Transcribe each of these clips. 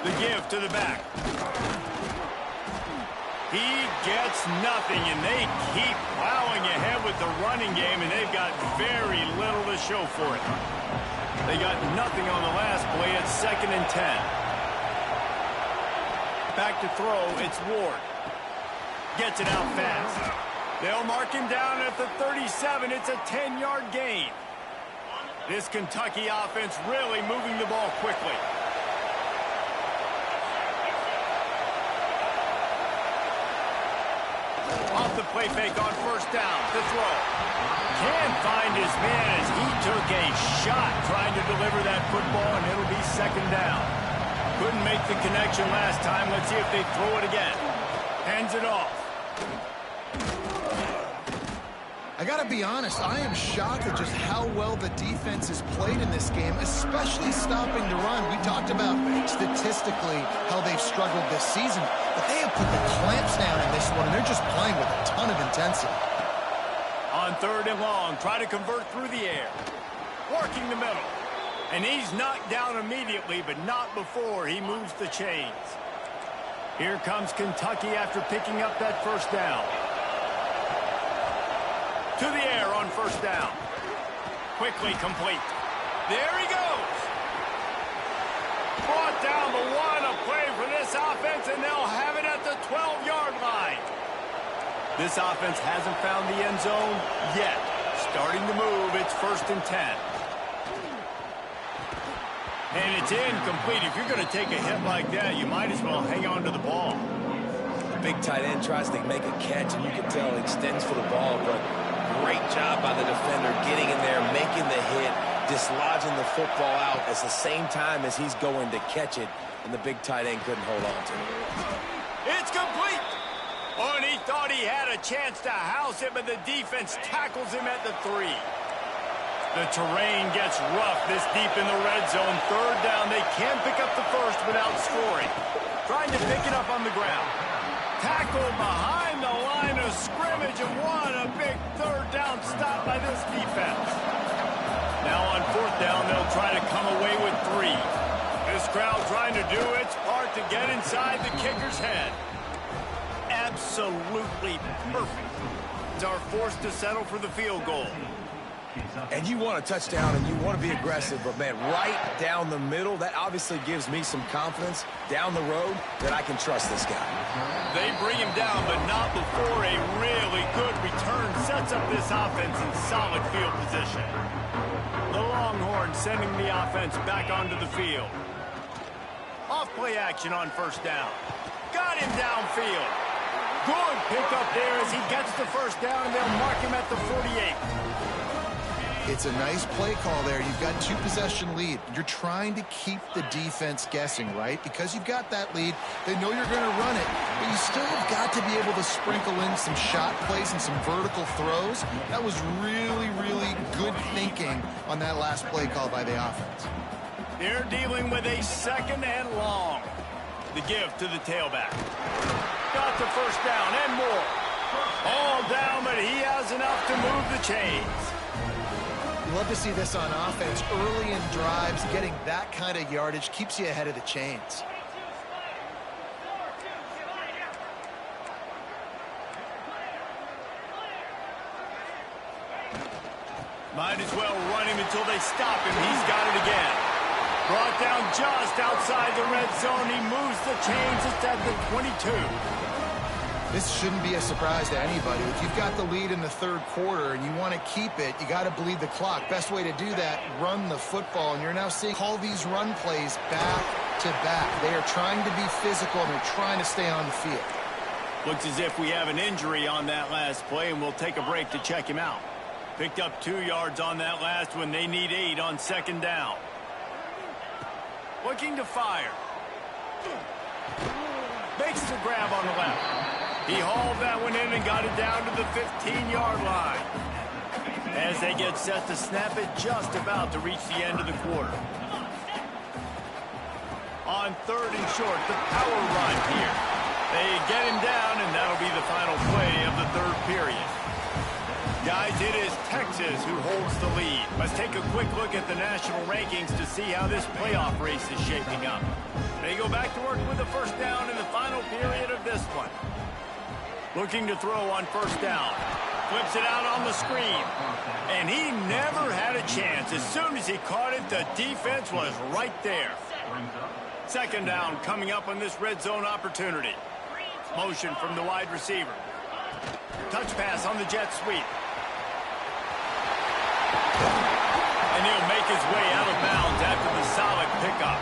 The give to the back. He gets nothing, and they keep plowing ahead with the running game, and they've got very little to show for it. They got nothing on the last play. It's 2nd and 10. Back to throw. It's Ward. Gets it out fast. They'll mark him down at the 37. It's a 10-yard gain. This Kentucky offense really moving the ball quickly. Off the play fake on 1st down. The throw. Can't find his man as he took a shot trying to deliver that football, and it'll be 2nd down. Couldn't make the connection last time. Let's see if they throw it again. Hands it off. I gotta be honest, I am shocked at just how well the defense has played in this game, especially stopping the run. We talked about statistically how they've struggled this season, but they have put the clamps down in this one, and they're just playing with a ton of intensity. On 3rd and long, try to convert through the air. Working the middle. And he's knocked down immediately, but not before he moves the chains. Here comes Kentucky after picking up that 1st down. To the air on 1st down. Quickly complete. There he goes. Brought down the 1, a play for this offense, and they'll have it at the 12-yard line. This offense hasn't found the end zone yet. Starting to move, it's 1st and 10. And it's incomplete. If you're going to take a hit like that, you might as well hang on to the ball. The big tight end tries to make a catch, and you can tell he extends for the ball, but great job by the defender getting in there, making the hit, dislodging the football out at the same time as he's going to catch it, and the big tight end couldn't hold on to it. It's complete. Oh, and he thought he had a chance to house it, but the defense tackles him at the 3. The terrain gets rough this deep in the red zone. 3rd down. They can't pick up the 1st without scoring. Trying to pick it up on the ground. Tackled behind the line of scrimmage, and what a big 3rd down stop by this defense. Now on 4th down, they'll try to come away with 3. This crowd trying to do its part to get inside the kicker's head. Absolutely perfect. It's our force to settle for the field goal. And you want a touchdown and you want to be aggressive, but man, right down the middle, that obviously gives me some confidence down the road that I can trust this guy. They bring him down, but not before a really good return sets up this offense in solid field position. The Longhorns sending the offense back onto the field. Off play action on 1st down. Got him downfield. Good pickup there as he gets the 1st down, and they'll mark him at the 48. It's a nice play call there. You've got 2-possession lead. You're trying to keep the defense guessing, right? Because you've got that lead, they know you're going to run it, but you still have got to be able to sprinkle in some shot plays and some vertical throws. That was really, really good thinking on that last play call by the offense. They're dealing with a 2nd and long. The give to the tailback. Got the 1st down and more. All down, but he has enough to move the chains. Love to see this on offense. Early in drives, getting that kind of yardage keeps you ahead of the chains. Might as well run him until they stop him. He's got it again. Brought down just outside the red zone. He moves the chains. It's at the 22. This shouldn't be a surprise to anybody. If you've got the lead in the 3rd quarter and you want to keep it, you got to bleed the clock. Best way to do that, run the football. And you're now seeing all these run plays back to back. They are trying to be physical, and they're trying to stay on the field. Looks as if we have an injury on that last play, and we'll take a break to check him out. Picked up 2 yards on that last one. They need 8 on 2nd down. Looking to fire. Makes the grab on the left. He hauled that one in and got it down to the 15-yard line. As they get set to snap it, just about to reach the end of the quarter. On 3rd and short, the power run here. They get him down, and that'll be the final play of the 3rd period. Guys, it is Texas who holds the lead. Let's take a quick look at the national rankings to see how this playoff race is shaping up. They go back to work with the first down in the final period of this one. Looking to throw on first down. Flips it out on the screen. And he never had a chance. As soon as he caught it, the defense was right there. Second down coming up on this red zone opportunity. Motion from the wide receiver. Touch pass on the jet sweep. And he'll make his way out of bounds after the solid pickup.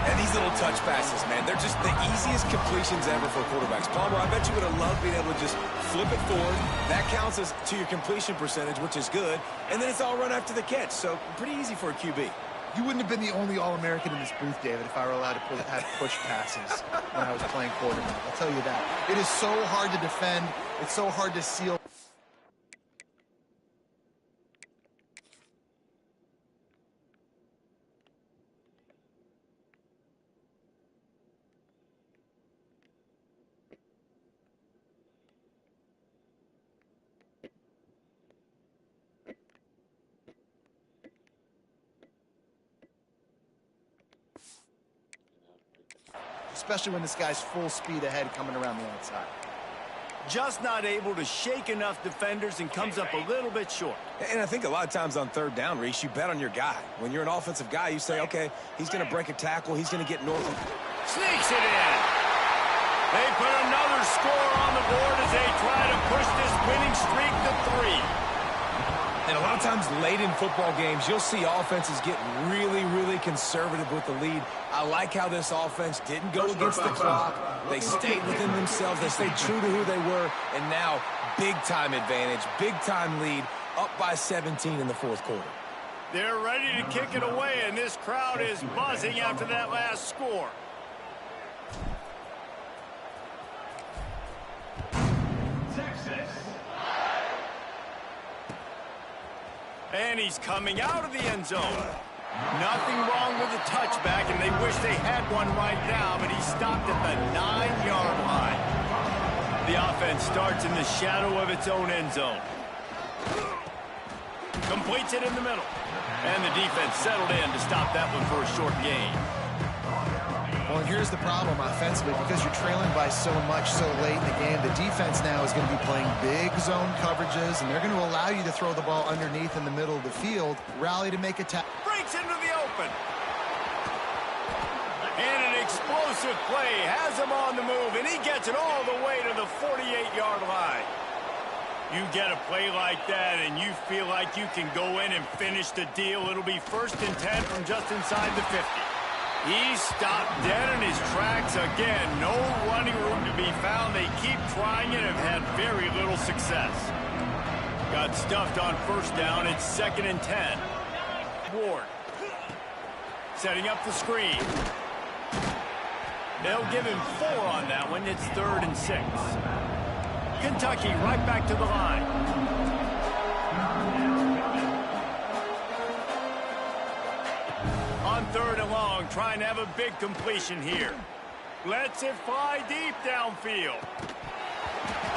And these little touch passes, man, they're just the easiest completions ever for quarterbacks. Palmer, I bet you would have loved being able to just flip it forward. That counts as to your completion percentage, which is good. And then it's all run after the catch, so pretty easy for a QB. You wouldn't have been the only All-American in this booth, David, if I were allowed to have push passes when I was playing quarterback. I'll tell you that. It is so hard to defend. It's so hard to seal. Especially when this guy's full speed ahead coming around the outside. Just not able to shake enough defenders and comes up a little bit short. And I think a lot of times on third down, Reese, you bet on your guy. When you're an offensive guy, you say, okay, he's going to break a tackle. He's going to get north. Sneaks it in. They put another score on the board as they try to push this winning streak to 3. And a lot of times late in football games, you'll see offenses get really, really conservative with the lead. I like how this offense didn't go against the clock. They stayed within themselves. They stayed true to who they were. And now, big-time advantage, big-time lead, up by 17 in the fourth quarter. They're ready to kick it away, and this crowd is buzzing after that last score. And he's coming out of the end zone. Nothing wrong with the touchback, and they wish they had one right now, but he stopped at the 9-yard line. The offense starts in the shadow of its own end zone. Completes it in the middle. And the defense settled in to stop that one for a short gain. Well, and here's the problem offensively, because you're trailing by so much so late in the game, the defense now is going to be playing big zone coverages, and they're going to allow you to throw the ball underneath in the middle of the field, rally to make a tackle. Breaks into the open. And an explosive play has him on the move, and he gets it all the way to the 48-yard line. You get a play like that, and you feel like you can go in and finish the deal. It'll be 1st and 10 from just inside the 50. He stopped dead in his tracks again. No running room to be found. They keep trying it and have had very little success. Got stuffed on first down. It's 2nd and 10. Ward setting up the screen. They'll give him 4 on that one. It's 3rd and 6. Kentucky right back to the line. On 3rd and long, trying to have a big completion here. Lets it fly deep downfield.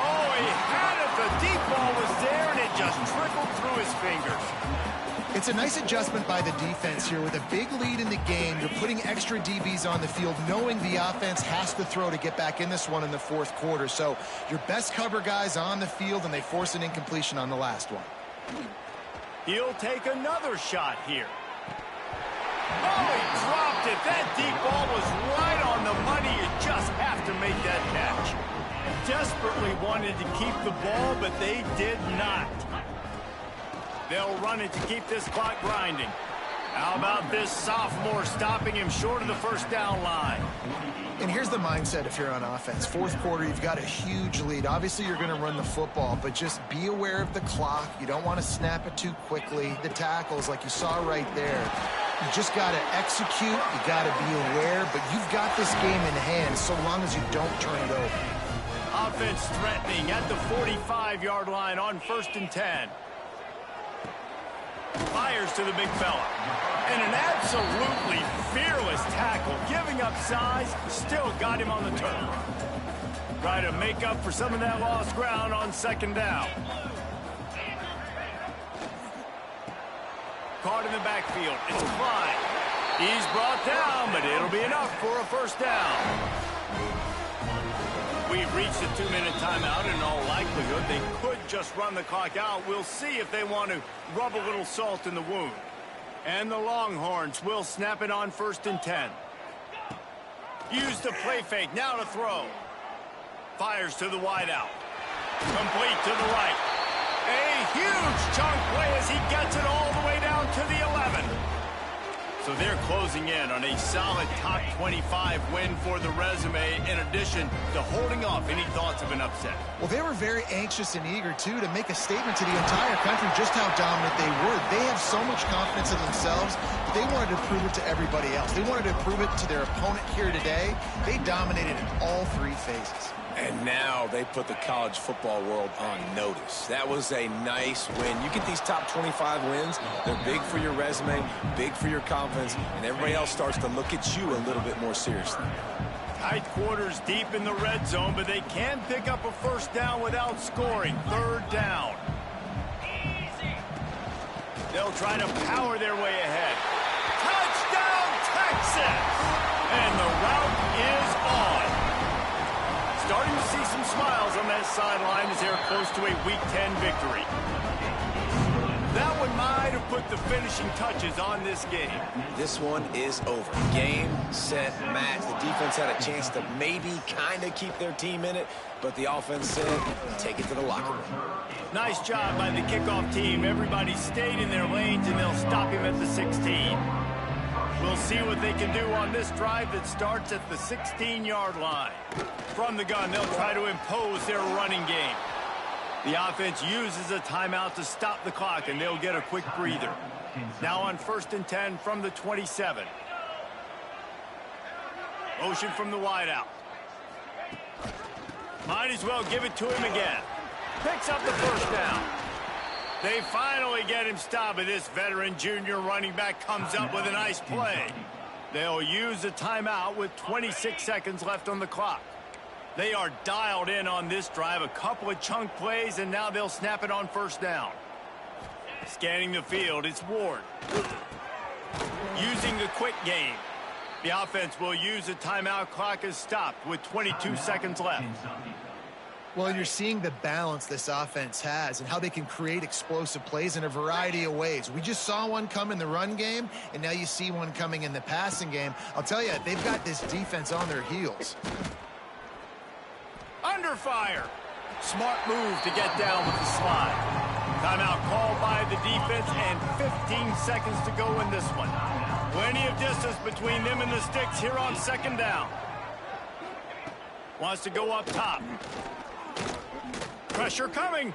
Oh, he had it. The deep ball was there, and it just trickled through his fingers. It's a nice adjustment by the defense here. With a big lead in the game, you're putting extra DBs on the field, knowing the offense has to throw to get back in this one in the 4th quarter. So your best cover guys on the field, and they force an incompletion on the last one. He'll take another shot here. Oh, he dropped it. That deep ball was right on the money. You just have to make that catch. Desperately wanted to keep the ball, but they did not. They'll run it to keep this clock grinding. How about this sophomore stopping him short of the first down line? And here's the mindset if you're on offense. 4th quarter, you've got a huge lead. Obviously, you're going to run the football, but just be aware of the clock. You don't want to snap it too quickly. The tackles, like you saw right there, you just got to execute. You got to be aware, but you've got this game in hand so long as you don't turn it over. Offense threatening at the 45-yard line on 1st and 10. Fires to the big fella. And an absolutely fearless tackle. Giving up size, still got him on the turf. Try to make up for some of that lost ground on 2nd down. caught in the backfield. It's Clyde. He's brought down, but it'll be enough for a first down. We've reached a 2-minute timeout, and in all likelihood, they could just run the clock out. We'll see if they want to rub a little salt in the wound. And the Longhorns will snap it on 1st and 10. Use the play fake, now to throw. Fires to the wideout. Complete to the right. A huge chunk play as he gets it all the way down to the 11. So they're closing in on a solid top 25 win for the resume, in addition to holding off any thoughts of an upset. Well, they were very anxious and eager, too, to make a statement to the entire country just how dominant they were. They have so much confidence in themselves, but they wanted to prove it to everybody else. They wanted to prove it to their opponent here today. They dominated in all 3 phases. And now they put the college football world on notice. That was a nice win. You get these top 25 wins, they're big for your resume, big for your confidence, and everybody else starts to look at you a little bit more seriously. Tight quarters deep in the red zone, but they can pick up a first down without scoring. 3rd down. They'll try to power their way ahead. Touchdown, Texas! And the route is on. Starting to see some smiles on that sideline as they're close to a Week 10 victory. That one might have put the finishing touches on this game. This one is over. Game, set, match. The defense had a chance to maybe kind of keep their team in it, but the offense said, take it to the locker room. Nice job by the kickoff team. Everybody stayed in their lanes, and they'll stop him at the 16. We'll see what they can do on this drive that starts at the 16-yard line. From the gun, they'll try to impose their running game. The offense uses a timeout to stop the clock, and they'll get a quick breather. Now on 1st and 10 from the 27. Motion from the wideout. Might as well give it to him again. Picks up the first down. They finally get him stopped, but this veteran junior running back comes up with a nice play. They'll use a timeout with 26 seconds left on the clock. They are dialed in on this drive, a couple of chunk plays, and now they'll snap it on 1st down. Scanning the field, it's Ward. Using the quick game. The offense will use a timeout. Clock is stopped with 22 seconds left. Well, you're seeing the balance this offense has and how they can create explosive plays in a variety of ways. We just saw one come in the run game, and now you see one coming in the passing game. I'll tell you, they've got this defense on their heels. Under fire. Smart move to get down with the slide. Timeout called by the defense, and 15 seconds to go in this one. Plenty of distance between them and the sticks here on 2nd down. Wants to go up top. Pressure coming.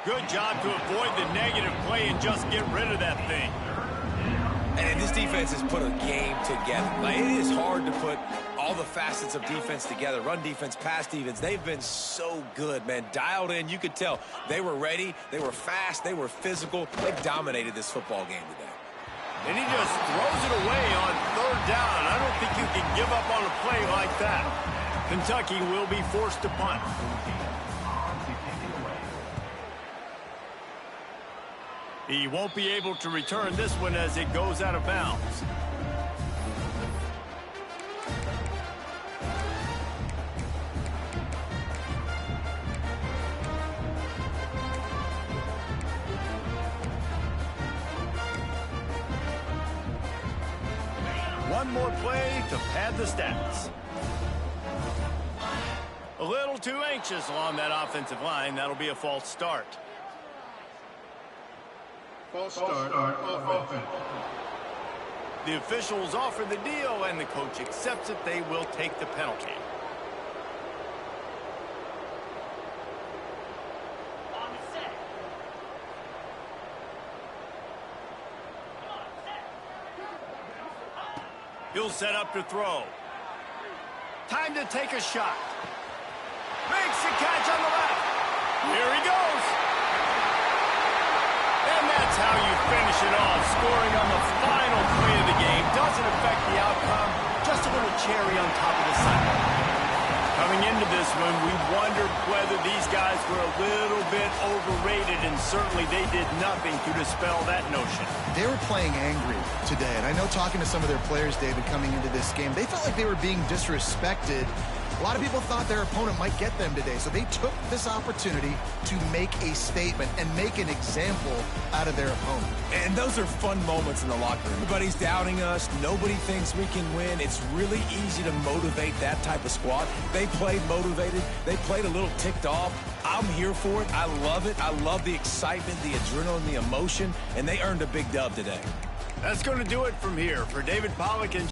Good job to avoid the negative play and just get rid of that thing. And this defense has put a game together. Like, it is hard to put all the facets of defense together. Run defense, pass defense. They've been so good, man. Dialed in. You could tell they were ready. They were fast. They were physical. They dominated this football game today. And he just throws it away on 3rd down. I don't think you can give up on a play like that. Kentucky will be forced to punt. He won't be able to return this one as it goes out of bounds. One more play to pad the stats. A little too anxious along that offensive line. That'll be a false start. False start offense. The officials offer the deal, and the coach accepts it. They will take the penalty. He'll set up to throw. Time to take a shot. Makes the catch on the left. Here he goes. And that's how you finish it off. Scoring on the final play of the game doesn't affect the outcome. Just a little cherry on top of the sundae. Coming into this one, we wondered whether these guys were a little bit overrated, and certainly they did nothing to dispel that notion. They were playing angry today, and I know talking to some of their players, David, coming into this game, they felt like they were being disrespected. A lot of people thought their opponent might get them today, so they took this opportunity to make a statement and make an example out of their opponent. And those are fun moments in the locker room. Everybody's doubting us. Nobody thinks we can win. It's really easy to motivate that type of squad. They played motivated. They played a little ticked off. I'm here for it. I love it. I love the excitement, the adrenaline, the emotion, and they earned a big dub today. That's going to do it from here. For David Pollack and